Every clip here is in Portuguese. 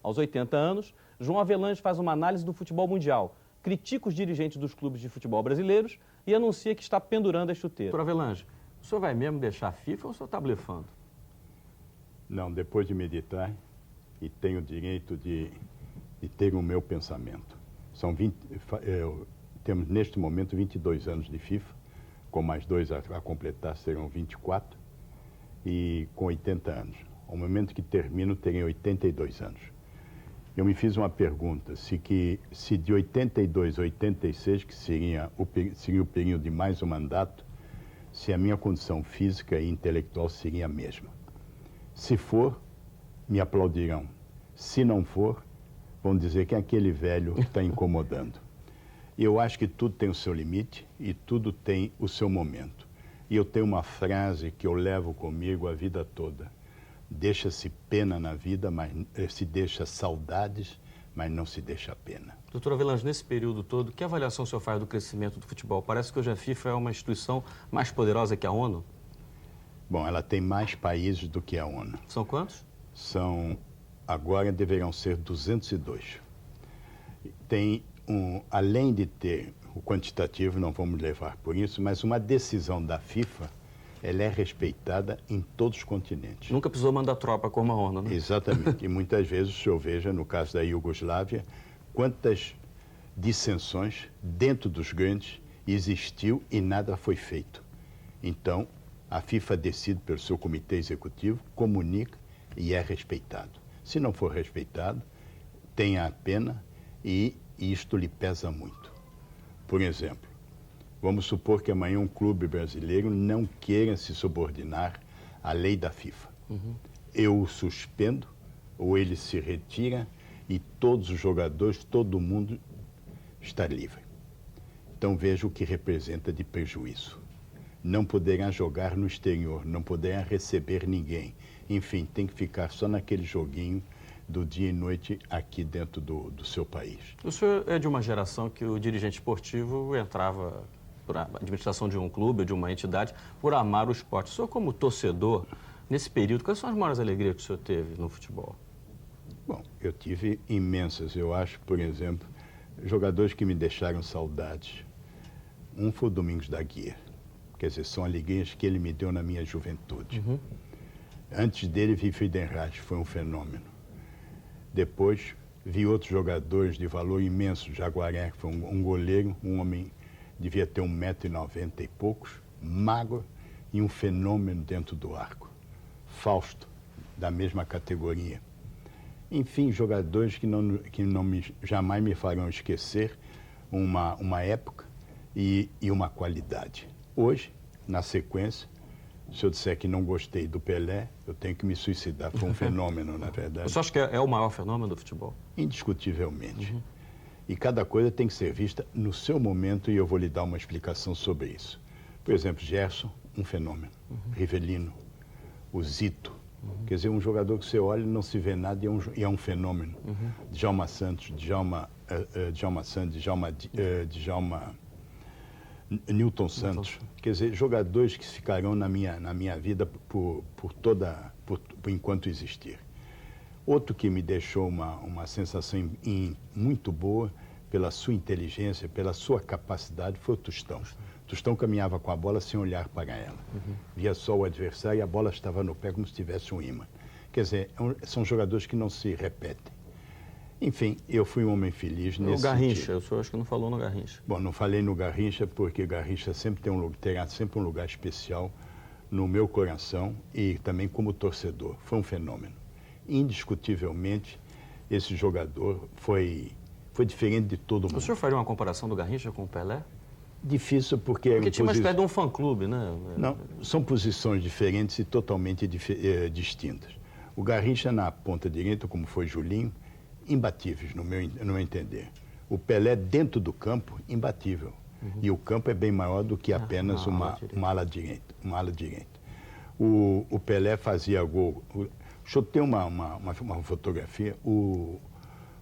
Aos 80 anos, João Avelange faz uma análise do futebol mundial, critica os dirigentes dos clubes de futebol brasileiros e anuncia que está pendurando as chuteiras. Doutor Avelange, o senhor vai mesmo deixar a FIFA ou o senhor está blefando? Não, depois de meditar, e tenho o direito de ter o meu pensamento. Temos neste momento 22 anos de FIFA, com mais 2 a completar serão 24, e com 80 anos. Ao momento que termino, terei 82 anos. Eu me fiz uma pergunta, se de 82 a 86, que seria o período de mais um mandato, se a minha condição física e intelectual seria a mesma. Se for, me aplaudirão. Se não for, vão dizer que aquele velho está incomodando. E eu acho que tudo tem o seu limite e tudo tem o seu momento. E eu tenho uma frase que eu levo comigo a vida toda. Deixa-se pena na vida, mas se deixa saudades, mas não se deixa pena. Doutor Avelange, nesse período todo, que avaliação o senhor faz do crescimento do futebol? Parece que hoje a FIFA é uma instituição mais poderosa que a ONU. Bom, ela tem mais países do que a ONU. São quantos? Agora deverão ser 202. Além de ter o quantitativo, não vamos levar por isso, mas uma decisão da FIFA, ela é respeitada em todos os continentes. Nunca precisou mandar tropa como a ONU, né? Exatamente. E muitas vezes o senhor veja, no caso da Iugoslávia, quantas dissensões dentro dos grandes existiu e nada foi feito. Então, a FIFA decide pelo seu comitê executivo, comunica e é respeitado. Se não for respeitado, tenha a pena e isto lhe pesa muito. Por exemplo, vamos supor que amanhã um clube brasileiro não queira se subordinar à lei da FIFA. Eu o suspendo ou ele se retira e todos os jogadores, todo mundo está livre. Então veja o que representa de prejuízo. Não poderá jogar no exterior, não poderá receber ninguém. Enfim, tem que ficar só naquele joguinho do dia e noite aqui dentro do seu país. O senhor é de uma geração que o dirigente esportivo entrava por a administração de um clube, de uma entidade, por amar o esporte. O senhor, como torcedor, nesse período, quais são as maiores alegrias que o senhor teve no futebol? Bom, eu tive imensas. Eu acho, por exemplo, jogadores que me deixaram saudades. Um foi o Domingos da Guia. Quer dizer, são alegrias que ele me deu na minha juventude. Antes dele, vi Friedenreich, foi um fenômeno. Depois, vi outros jogadores de valor imenso. Jaguaré, que foi um goleiro, um homem, devia ter 1,90 m e poucos, magro e um fenômeno dentro do arco. Fausto, da mesma categoria. Enfim, jogadores que jamais me farão esquecer uma época e uma qualidade. Hoje, na sequência, se eu disser que não gostei do Pelé, eu tenho que me suicidar. Foi um fenômeno, na verdade. Você acha que é o maior fenômeno do futebol? Indiscutivelmente. E cada coisa tem que ser vista no seu momento e eu vou lhe dar uma explicação sobre isso. Por exemplo, Gerson, um fenômeno. Rivelino, o Zito. Quer dizer, um jogador que você olha e não se vê nada e é um fenômeno. Djalma Santos, Djalma Newton Santos. Quer dizer, jogadores que ficarão na minha vida por enquanto existir. Outro que me deixou uma sensação muito boa pela sua inteligência, pela sua capacidade, foi o Tostão. Tostão caminhava com a bola sem olhar para ela. Via só o adversário e a bola estava no pé como se tivesse um imã. Quer dizer, são jogadores que não se repetem. Enfim, eu fui um homem feliz nesse Garrincha, sentido. o senhor acho que não falou no Garrincha. Bom, não falei no Garrincha porque Garrincha terá sempre um lugar especial no meu coração e também como torcedor. Foi um fenômeno. Indiscutivelmente, esse jogador foi diferente de todo mundo. O senhor faria uma comparação do Garrincha com o Pelé? Difícil porque tinha uma espécie de um fã-clube, né? Não, são posições diferentes e totalmente distintas. O Garrincha na ponta direita, como foi Julinho, imbatíveis, no meu entender. O Pelé dentro do campo, imbatível. E o campo é bem maior do que apenas uma ala direita. O Pelé fazia gol. Deixa eu ter uma fotografia. O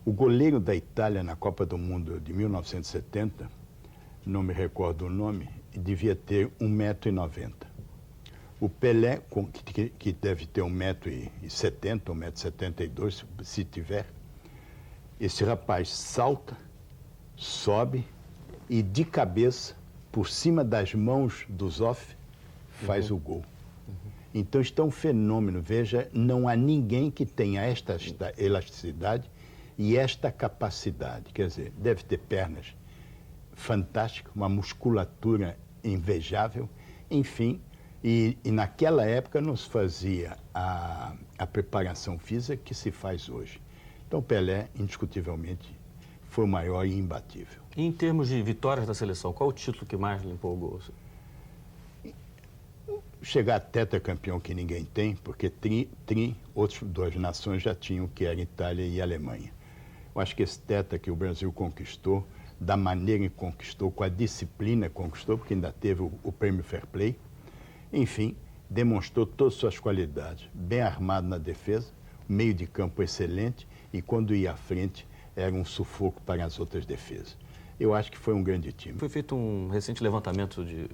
goleiro da Itália na Copa do Mundo de 1970, não me recordo o nome, devia ter 1,90 m. O Pelé, que deve ter 1,70 m, 1,72 m, se tiver, Esse rapaz salta, sobe e de cabeça, por cima das mãos do Zoff, faz o gol. Então, isso é um fenômeno. Veja, não há ninguém que tenha esta elasticidade e esta capacidade. Quer dizer, deve ter pernas fantásticas, uma musculatura invejável, enfim. E naquela época não se fazia a preparação física que se faz hoje. Então, Pelé, indiscutivelmente, foi o maior e imbatível. E em termos de vitórias da seleção, qual o título que mais lhe empolgou? Chegar a tetracampeão que ninguém tem, porque outras duas nações já tinham, que era Itália e Alemanha. Eu acho que esse tetra que o Brasil conquistou, da maneira que conquistou, com a disciplina que conquistou, porque ainda teve o prêmio Fair Play, enfim, demonstrou todas as suas qualidades. Bem armado na defesa, meio de campo excelente, e quando ia à frente, era um sufoco para as outras defesas. Eu acho que foi um grande time. Foi feito um recente levantamento de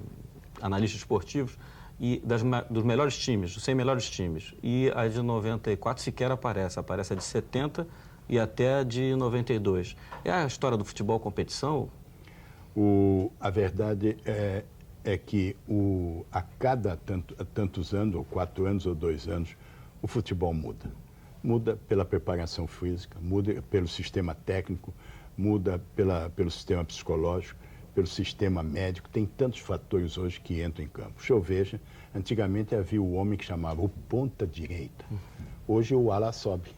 analistas esportivos e dos melhores times, dos 100 melhores times. E a de 94 sequer aparece. Aparece a de 70 e até a de 92. É a história do futebol competição? A verdade é que a cada tantos anos, ou 4 anos ou 2 anos, o futebol muda. Muda pela preparação física, muda pelo sistema técnico, muda pelo sistema psicológico, pelo sistema médico. Tem tantos fatores hoje que entram em campo. Se eu veja, antigamente havia o homem que chamava o ponta direita. Hoje o ala sobe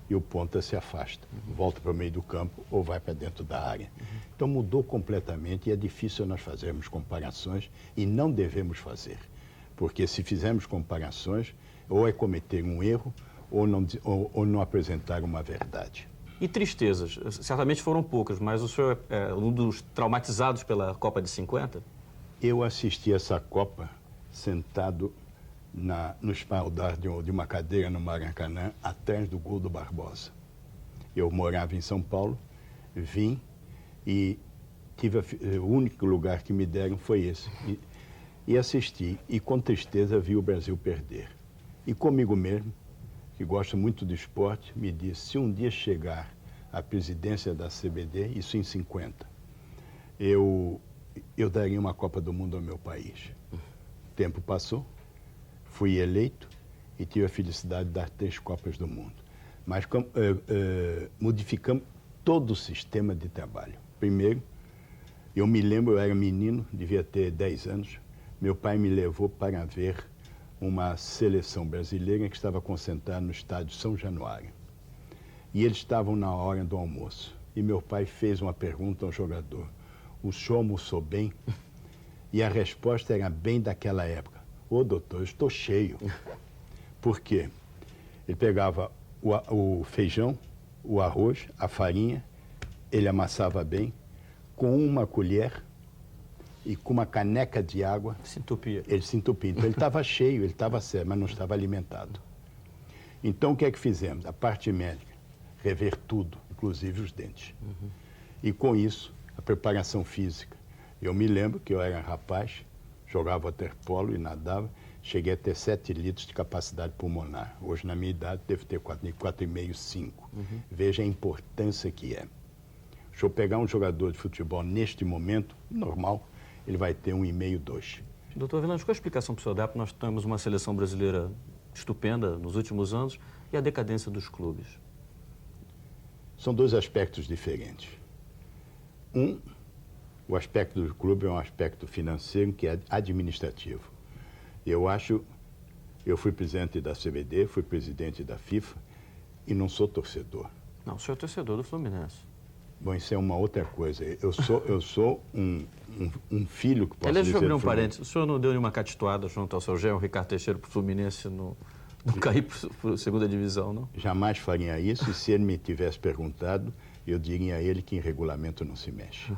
e o ponta se afasta, volta para o meio do campo ou vai para dentro da área. Então mudou completamente e é difícil nós fazermos comparações e não devemos fazer. Porque se fizermos comparações, ou é cometer um erro ou não apresentar uma verdade. E tristezas? Certamente foram poucas, mas o senhor é um dos traumatizados pela Copa de 50? Eu assisti essa Copa sentado no espaldar de uma cadeira no Maracanã, atrás do gol do Barbosa. Eu morava em São Paulo, vim e o único lugar que me deram foi esse. E assisti, e com tristeza vi o Brasil perder. E comigo mesmo, que gosta muito do esporte, me disse, se um dia chegar à presidência da CBD, isso em 50, eu daria uma Copa do Mundo ao meu país. O tempo passou, fui eleito e tive a felicidade de dar 3 Copas do Mundo. Mas modificamos todo o sistema de trabalho. Primeiro, eu me lembro, eu era menino, devia ter 10 anos, meu pai me levou para ver uma seleção brasileira que estava concentrada no estádio São Januário. E eles estavam na hora do almoço. E meu pai fez uma pergunta ao jogador. O senhor almoçou bem? E a resposta era bem daquela época. Ô, doutor, eu estou cheio. Por quê? Ele pegava o feijão, o arroz, a farinha, ele amassava bem, com uma colher e com uma caneca de água. Se entupia. Ele se entupia. Então ele estava cheio, ele estava sério, mas não estava alimentado. Então o que é que fizemos? A parte médica, rever tudo, inclusive os dentes. E com isso, a preparação física. Eu me lembro que eu era rapaz, jogava waterpolo e nadava, cheguei a ter 7 litros de capacidade pulmonar. Hoje, na minha idade, devo ter 4,5, 5. Veja a importância que é. Se eu pegar um jogador de futebol neste momento, normal, ele vai ter 1,5, 2. Doutor Avelange, qual a explicação para o senhor dar? Nós temos uma seleção brasileira estupenda nos últimos anos e a decadência dos clubes. São 2 aspectos diferentes. O aspecto do clube é um aspecto financeiro que é administrativo. Eu fui presidente da CBD, fui presidente da FIFA e não sou torcedor. Não, o senhor é torcedor do Fluminense. Bom, isso é uma outra coisa. Eu sou um filho que posso Aliás, dizer... deixa eu abrir um parênteses. O senhor não deu nenhuma catituada junto ao seu genro, Ricardo Teixeira, para o Fluminense não cair para a segunda divisão, não? Jamais faria isso, e se ele me tivesse perguntado, eu diria a ele que em regulamento não se mexe.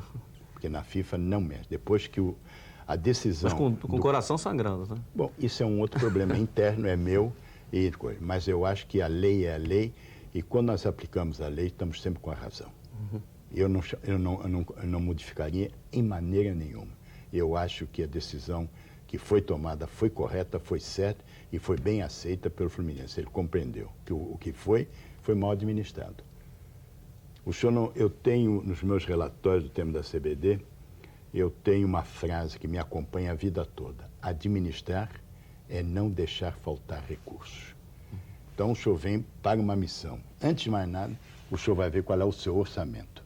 Porque na FIFA não mexe. Depois que a decisão... Mas com o coração sangrando, né? Bom, isso é um outro problema interno, é meu, mas eu acho que a lei é a lei, e quando nós aplicamos a lei, estamos sempre com a razão. Eu não modificaria em maneira nenhuma. Eu acho que a decisão que foi tomada foi correta, foi certa e foi bem aceita pelo Fluminense. Ele compreendeu que o que foi mal administrado. O senhor não, eu tenho, nos meus relatórios do tema da CBD, eu tenho uma frase que me acompanha a vida toda. Administrar é não deixar faltar recursos. Então, o senhor vem para uma missão. Antes de mais nada, o senhor vai ver qual é o seu orçamento.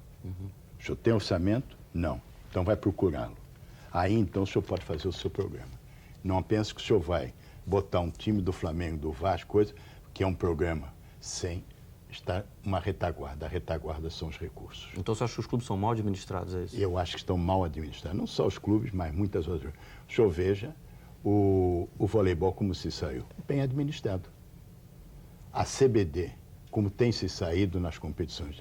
O senhor tem orçamento? Não. Então, vai procurá-lo. Aí, então, o senhor pode fazer o seu programa. Não pense que o senhor vai botar um time do Flamengo, do Vasco, coisa, que é um programa sem estar uma retaguarda. A retaguarda são os recursos. Então você acha que os clubes são mal administrados, é isso? Eu acho que estão mal administrados. Não só os clubes, mas muitas outras. O senhor veja o voleibol como se saiu. Bem administrado. A CBD, como tem se saído nas competições,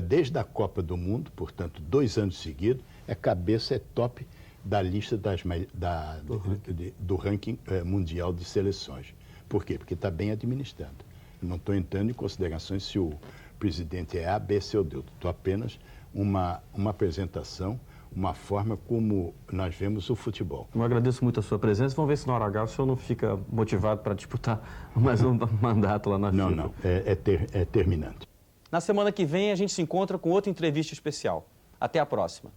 desde a Copa do Mundo, portanto, 2 anos seguidos, é cabeça, é top da lista do ranking mundial de seleções. Por quê? Porque está bem administrado. Eu não estou entrando em considerações se o presidente é A, B, C ou D. Estou apenas uma apresentação, uma forma como nós vemos o futebol. Eu agradeço muito a sua presença. Vamos ver se na hora H o senhor não fica motivado para disputar mais um mandato lá na FIFA. Não, é terminante. Na semana que vem a gente se encontra com outra entrevista especial. Até a próxima.